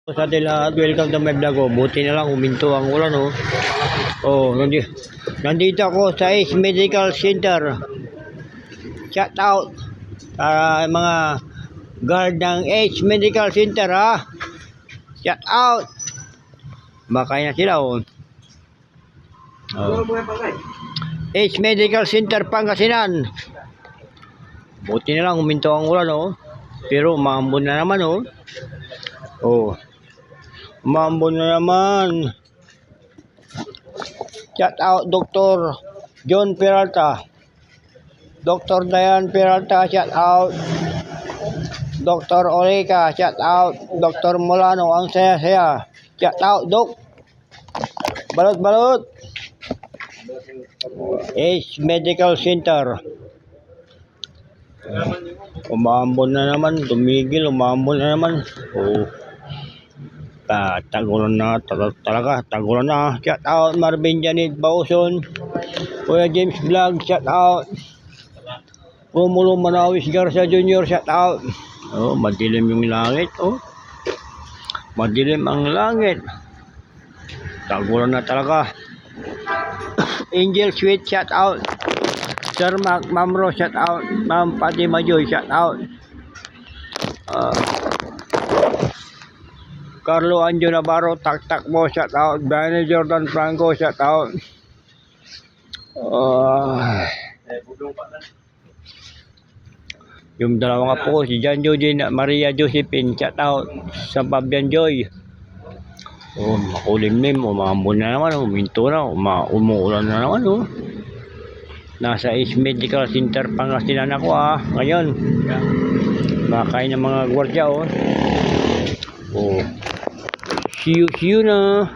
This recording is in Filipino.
Sa atin lahat, welcome to my vlog. Buti na lang huminto ang ulan, oh. Oh, nandito ako sa Ace Medical Center. Shout out para mga guard ng Ace Medical Center, ha. Shout out. Makain na sila, oh. Oh. Ace Medical Center, Pangasinan. Buti na lang huminto ang ulan, oh. Pero maambon na naman, oh. Oh. Maambon na naman. Shout out Dr. John Peralta. Dr. Diane Peralta, shout out. Dr. Oleka, shout out. Dr. Molano, ang saya-saya. Shout out, Dok. Balot-balot. Ace Medical Center. Umambon na naman. Tumigil, umambon na naman. Oh. Tagulan na talaga, tagulan na. Shout out Marvin Janet Bauson, Kuya James Vlog, shout out. Romulo Manawis Garcia Jr., shout out. Oh, madilim yung langit, oh. Madilim ang langit. Tagulan na talaga. Angel Sweet, shout out. Sir Mac Mamro, shout out. Ma'am Fatima Joy, shout out. Carlo Anjo Navarro, tak mo, shout out. Brian Jordan Franco, shout out. Yung dalawang apo ko, si John Jodin at Maria Josephine, shout out. Sa Fabian Joy. Oh, makulimlim, umambon na naman, huminto na, umuulan na naman, oh. Nasa Ace Medical Center, Pangasinan ako, ngayon. Makain ng mga gwardiya, oh. Oh. See you na.